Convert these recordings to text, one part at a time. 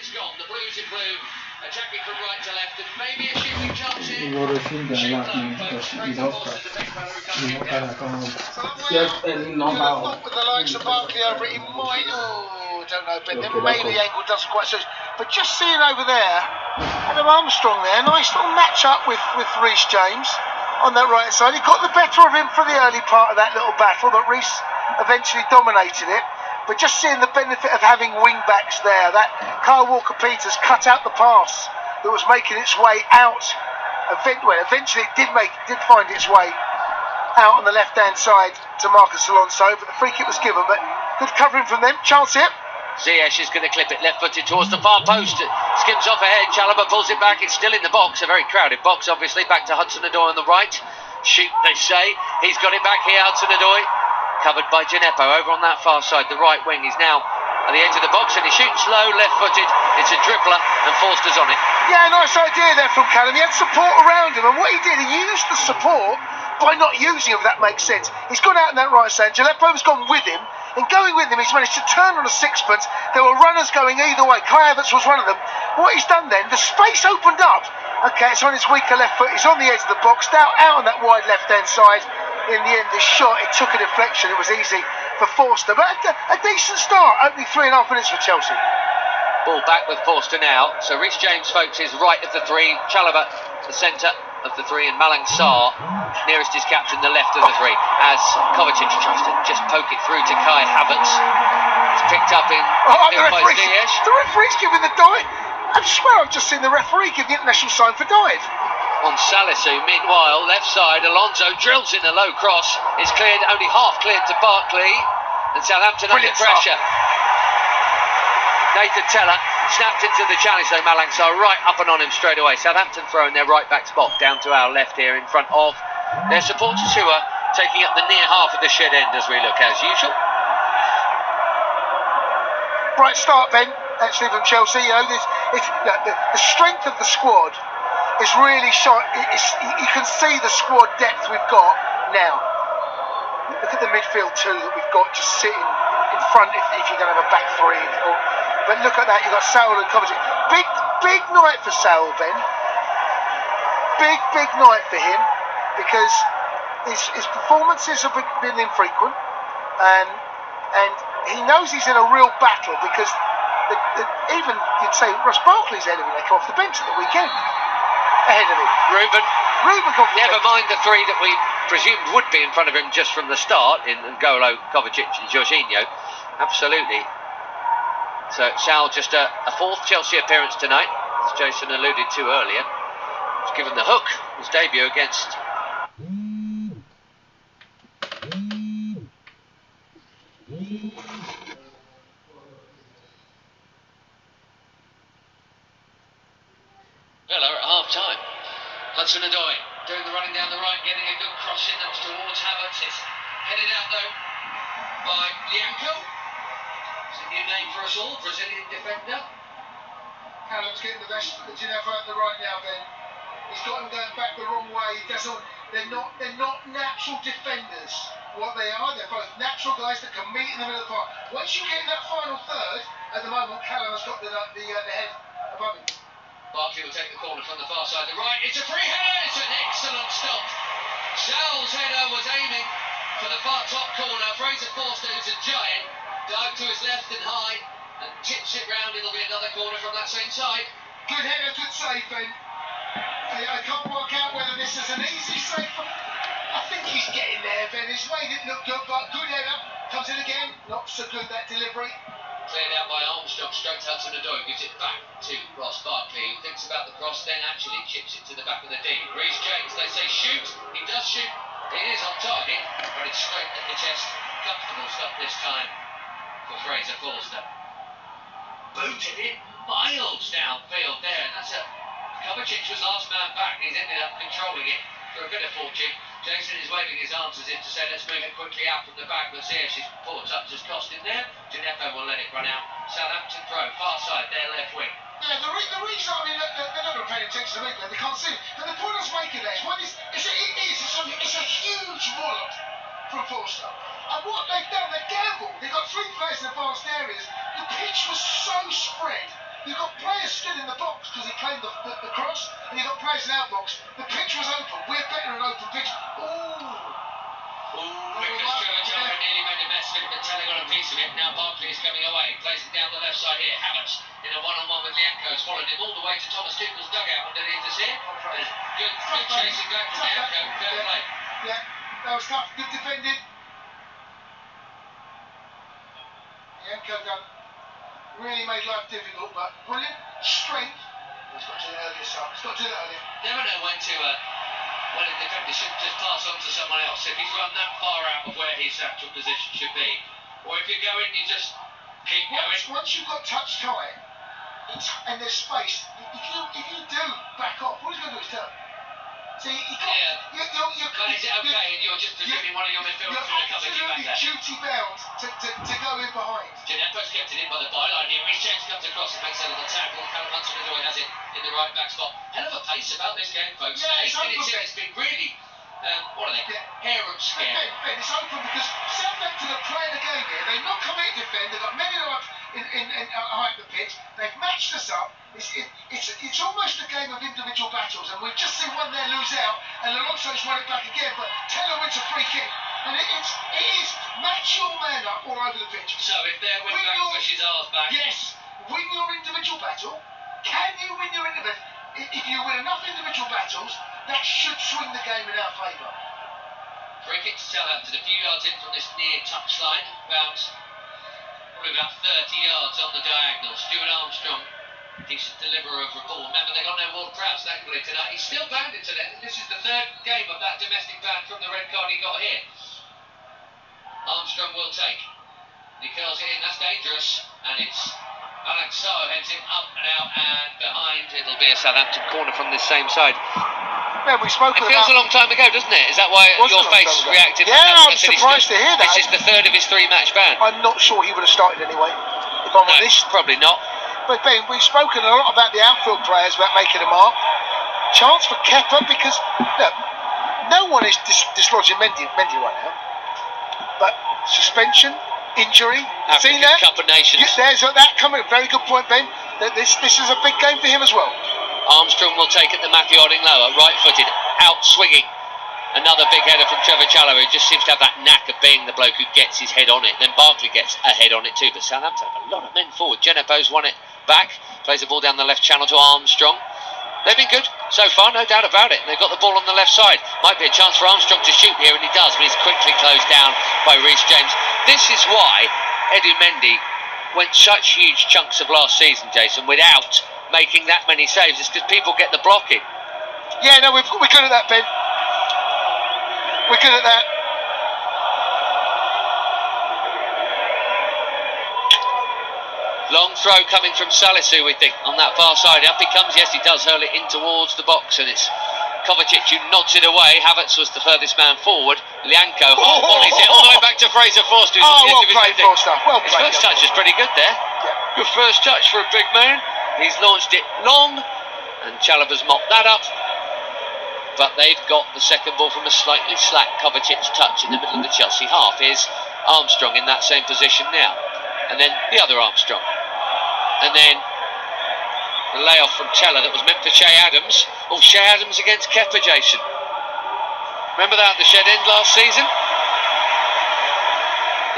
minutes gone. The Blues in blue, attacking from right to left, and maybe a shooting chance here. With the likes of Barkley over it, he might. Oh, I don't know, but then maybe the angle doesn't quite suit. But just seeing over there, Adam Armstrong there, nice little match up with Reece James on that right side. He got the better of him for the early part of that little battle, but Reece eventually dominated it. But just seeing the benefit of having wing backs there, that Kyle Walker-Peters cut out the pass that was making its way out. Eventually it did find its way out on the left-hand side to Marcus Alonso, but the free kick was given. But good covering from them. Chance here. Ziyech is going to clip it left-footed towards the far post. It skims off ahead. Chalobah pulls it back. It's still in the box. A very crowded box, obviously. Back to Hudson-Odoi on the right. Shoot, they say. He's got it back here, Hudson-Odoi. Covered by Gineppo over on that far side. The right wing is now at the edge of the box, and he shoots low, left-footed. It's a dribbler, and Forster's on it. Yeah, nice idea there from Callum. He had support around him, and what he did, he used the support by not using him, if that makes sense. He's gone out in that right side. Gineppo's gone with him. In going with him, he's managed to turn on a sixpence. There were runners going either way. Kai Havertz was one of them. What he's done then, the space opened up. Okay, it's on his weaker left foot. He's on the edge of the box, now out on that wide left-hand side. In the end, this shot, it took a deflection. It was easy for Forster, but a decent start. Opening 3.5 minutes for Chelsea. Ball back with Forster now. So Reece James, folks, is right of the three. Chalobah, the centre of the three, and Malang Sarr, nearest his captain, the left of the three. As Kovacic tries to just poke it through to Kai Havertz. It's picked up in the referee's giving the dive. I swear I've just seen the referee give the international sign for dive. On Salisu, meanwhile, left side, Alonso drills in a low cross. It's cleared, only half cleared to Barkley, and Southampton under pressure. Nathan Tella snapped into the challenge though, Malang Sarr right up and on him straight away. Southampton throwing their right back spot down to our left here in front of their supporters who are taking up the near half of the shed end as we look as usual. Bright start, Ben, actually from Chelsea. You know, the strength of the squad is really shot. You can see the squad depth we've got now. Look at the midfield too that we've got just sitting in front if you're going to have a back three. But look at that, you've got Saul and Kovacic. Big night for Saul, Ben. Big night for him, because his performances have been infrequent, and he knows he's in a real battle, because even you'd say Ross Barkley's ahead of him. They come off the bench at the weekend. Ahead of him. Ruben never mind the three that we presumed would be in front of him just from the start in N'Golo, Kovacic and Jorginho. Absolutely. So Sal, just a fourth Chelsea appearance tonight, as Jason alluded to earlier. He's given the hook, his debut against Villa at half-time. Hudson-Odoi doing the running down the right, getting a good cross in towards Havertz. It's headed out though by Lianco. It's a new name for us all, Brazilian defender. Callum's getting the best of Gineppo at the right now, Ben. He's got him going back the wrong way. They're not natural defenders. What they are, they're both natural guys that can meet in the middle of the park. Once you get in that final third, at the moment Callum has got the head above him. Barkley will take the corner from the far side, the right. It's a free header. It's an excellent stop. Sal's header was aiming for the far top corner. Fraser Forster, who's a giant, dived to his left and high and tips it round. It'll be another corner from that same side. Good header, good save, Ben. I can't work out whether this is an easy save. I think he's getting there, Ben. He's made it look good, but good header. Comes in again. Not so good, that delivery. Cleared out by Armstrong, straight to Hudson-Odoi, gives it back to Ross Barkley, who thinks about the cross, then actually chips it to the back of the D. Reece James, they say shoot. He does shoot. It is on target, but it's straight at the chest. Comfortable stuff this time for Fraser Forster. Booted it miles downfield there, and that's a Kovacic was last man back, and he's ended up controlling it for a bit of fortune. Jason is waving his arms as if to say let's move it quickly out from the back, but Ziyech's poor touch has cost him there. Gineppo will let it run out. Southampton throw, far side, their left wing. Yeah, the reason, I mean, they're not paying attention to me, they can't see it. But the point I was making there is, it's a huge wallop from Forster. And what they've done, they've gambled. They've got three players in advanced areas. The pitch was so spread. You've got in the box because he claimed the cross, and he got players in our box. The pitch was open. We're better in an open pitch. Because Trevor nearly made a mess of it, but Taylor got a piece of it. Now Barkley is coming away. Plays it down the left side here. Havertz in a one-on-one with Lianco's followed him all the way to Thomas Tuchel's dugout underneath us here. Good chasing going from Lianco. Fair play. Yeah, that was tough. Good defending. Lianco done. Really made life difficult, but brilliant strength. He's got to do it earlier, son. He's got to do it earlier. Never know when a defender should just pass on to someone else. If he's run that far out of where his actual position should be, or if you're going, you just keep going. Once you've got touch tight and there's space, if you do back off, what he's going to do is turn. See, but is it okay? And you're just presuming one of your midfielders is going to come and get back there. You're absolutely duty bound to go in behind. Gineppo's kept it in by the byline here. Reece James comes across and makes a little tackle. Callum Hudson-Odoi has it in the right back spot. Hell of a pace about this game, folks. Yeah, 8 minutes in, it's been really, what are they? Harem scare. Ben, it's open because Southampton are playing a game here. They've not come in to defend. They've got many up high up the pitch. They've matched us up. It's almost a game of individual battles, and we've just seen one there lose out, and Alonso's won it back again, but Taylor wins a free kick. And it is match your man up all over the pitch. So if their win back pushes ours back. Yes, win your individual battle. Can you win your individual? If you win enough individual battles, that should swing the game in our favour. Free kick to Southampton, a few yards in from this near touchline, probably about 30 yards on the diagonal. Stuart Armstrong, decent deliverer of a ball. Remember, they got no more crowds thankfully tonight. He's still banned it today. This is the third game of that domestic ban from the red card he got here. Armstrong will take. He curls it in, that's dangerous. And it's Alex Sarr heads it up and out and behind. It'll be a Southampton corner from this same side. Yeah, we spoke It feels a long time ago, doesn't it? Is that why your face reacted? Yeah, I'm surprised to hear that. This is the third of his 3-match ban. I'm not sure he would have started anyway, if I'm honest. Probably not. But Ben, we've spoken a lot about the outfield players, about making a mark. Chance for Kepa, because look, no one is dislodging Mendy right now. But suspension, injury, African Cup of Nations. There's that coming. Very good point, Ben. This is a big game for him as well. Armstrong will take it to Matthew Oding-Lower, right-footed, out swinging. Another big header from Trevor Challow, who just seems to have that knack of being the bloke who gets his head on it. Then Barkley gets a head on it too, but Southampton have a lot of men forward. Gineppo's won it back, plays the ball down the left channel to Armstrong. They've been good so far, no doubt about it. They've got the ball on the left side. Might be a chance for Armstrong to shoot here, and he does, but he's quickly closed down by Reece James. This is why Eddie Mendy went such huge chunks of last season, Jason, without making that many saves. It's because people get the blocking. Yeah, no, we're good at that, Ben. We're good at that. Long throw coming from Salisu, we think, on that far side. Up he comes, yes, he does hurl it in towards the box, and it's Kovacic who nods it away. Havertz was the furthest man forward. Lianco volleys it all the way back to Fraser Forster. Well played, Forster. Well played. His first touch is pretty good there. Yeah. Good first touch for a big man. He's launched it long, and Chalobah's mopped that up. But they've got the second ball from a slightly slack Kovacic's touch in the middle of the Chelsea half. Here's Armstrong in that same position now. And then the other Armstrong. And then the layoff from Teller that was meant for Shea Adams. Oh, Shea Adams against Kepa, Jason. Remember that at the Shed End last season?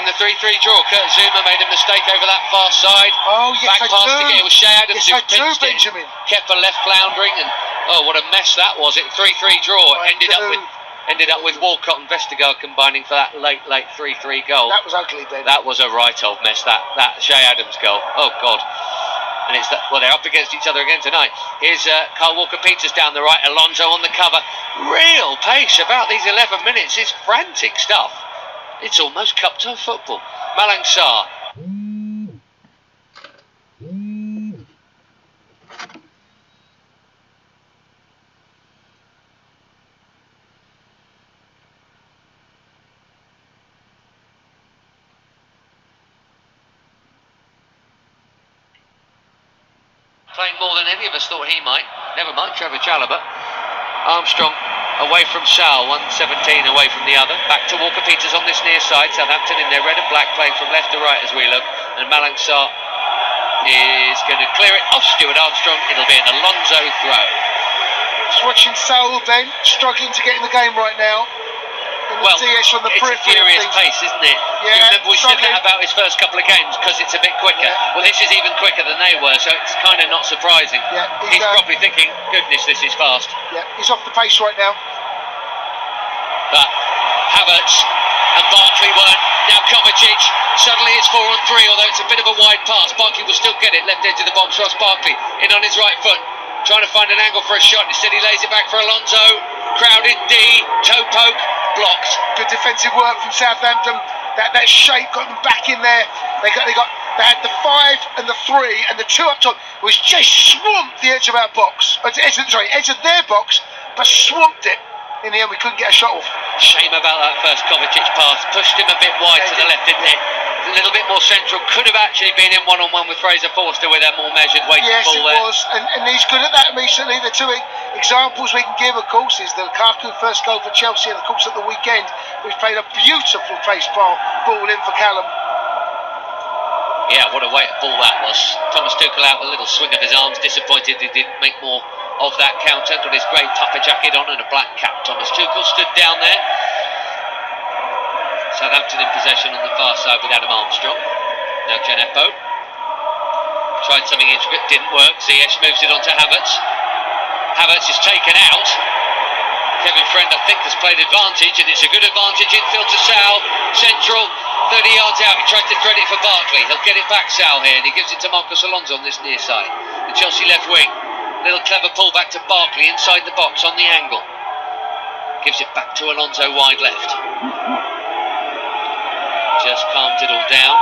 In the 3-3 draw, Kurt Zouma made a mistake over that far side. Oh, yes, back pass to get it was Shea Adams who pinched it. Benjamin. Kepa left floundering, and oh, what a mess that was. It 3-3 draw. Ended up with Walcott and Vestergaard combining for that late 3-3 goal. That was ugly, Ben. That was a right old mess. That Shea Adams goal. Oh God. And it's that. Well, they're up against each other again tonight. Here's Kyle Walker-Peters down the right. Alonso on the cover. Real pace about these 11 minutes. It's frantic stuff. It's almost cup-toe football. Malang Sarr. Playing more than any of us thought he might. Never mind Trevor Chalobah. Armstrong away from Sal, 117 away from the other. Back to Walker-Peters on this near side. Southampton in their red and black, playing from left to right as we look. And Malang Sarr is going to clear it off Stuart Armstrong. It'll be an Alonso throw. Just watching Saul, Ben, struggling to get in the game right now. Well, ziyech on the it's a periphery furious pace, isn't it? Yeah, you remember we said struggling. that about his first couple of games because it's a bit quicker. Yeah. Well, this is even quicker than they were, so it's kind of not surprising. Yeah, he's probably thinking, goodness, this is fast. Yeah, he's off the pace right now. But Havertz and Barkley weren't. Now Kovacic. Suddenly it's 4-on-3, although it's a bit of a wide pass. Barkley will still get it. Left edge of the box. Ross Barkley in on his right foot. Trying to find an angle for a shot. Instead he lays it back for Alonso. Crowded D. Toe poke. Blocked. Good defensive work from Southampton. That shape got them back in there. They had the 5 and the 3 and the 2 up top. It was just swamped the edge of our box. Edge of their box, but swamped it. In the end, we couldn't get a shot off. Shame about that first Kovacic pass. Pushed him a bit wide to the left, didn't it? A little bit more central. Could have actually been in one-on-one with Fraser Forster with a more measured weighted ball there. Yes, it was. And he's good at that recently. The two examples we can give, of course, is the Lukaku first goal for Chelsea, and of course at the weekend, we've played a beautiful pace ball in for Callum. Yeah, what a way to ball that was. Thomas Tuchel out with a little swing of his arms. Disappointed he didn't make more of that counter. Got his grey puffer jacket on and a black cap. Thomas Tuchel stood down there. Southampton in possession on the far side with Adam Armstrong. Now Genepo. Tried something intricate, didn't work. Ziyech moves it on to Havertz. Havertz is taken out. Kevin Friend, I think, has played advantage, and it's a good advantage. Infield to Sal. Central. 30 yards out, he tried to thread it for Barkley. He'll get it back, Sal, here, and he gives it to Marcos Alonso on this near side. The Chelsea left wing. Little clever pull back to Barkley inside the box on the angle. Gives it back to Alonso wide left. Just calmed it all down.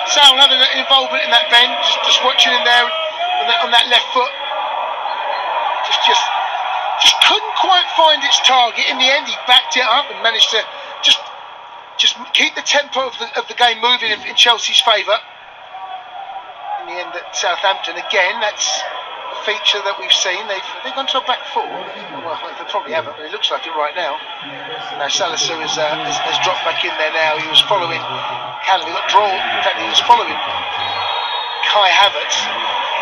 Sal having an involvement in that, Ben. Just watching him there on that left foot. Just couldn't quite find its target. In the end, he backed it up and managed to just keep the tempo of the game moving in Chelsea's favour. In the end, at Southampton again, that's a feature that we've seen. They've gone to a back four. Well, they probably haven't, but it looks like it right now. Now Salisu has dropped back in there now. He was following Callum. He got drawn. In fact, he was following Kai Havertz.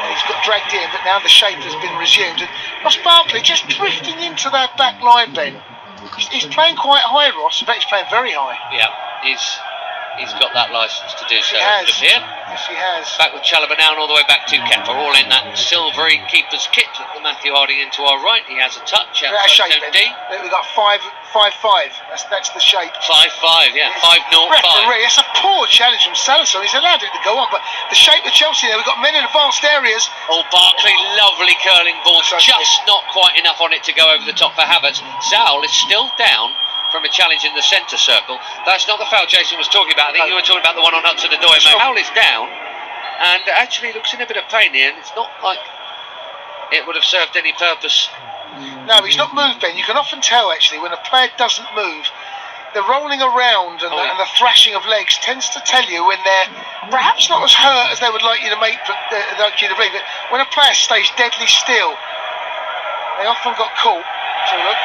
He's got dragged in, but now the shape has been resumed. And Ross Barkley just drifting into that back line, Ben. He's playing quite high, Ross. In fact, he's playing very high. Yeah, he's got that licence to do so. Yes, he has. Back with Chalobah now and all the way back to Kemper, all in that silvery keeper's kit. Matthew Harding into our right. He has a touch. Shape, D. We've got 5-5. That's the shape. 5-5, yeah. 5-0-5. Referee, it's a poor challenge from Salisu. He's allowed it to go on, but the shape of Chelsea there, we've got men in advanced areas. Oh, Barkley, lovely curling ball. Just not quite enough on it to go over the top for Havertz. Saul is still down from a challenge in the centre circle. That's not the foul Jason was talking about. I think you were talking about the one on Hudson-Odoi. Saul is down and actually looks in a bit of pain here, and it's not like it would have served any purpose. No, he's not moved, Ben. You can often tell actually when a player doesn't move. The rolling around and the thrashing of legs tends to tell you when they're perhaps not as hurt as they would like you to believe, but when a player stays deadly still, they often got caught. So look.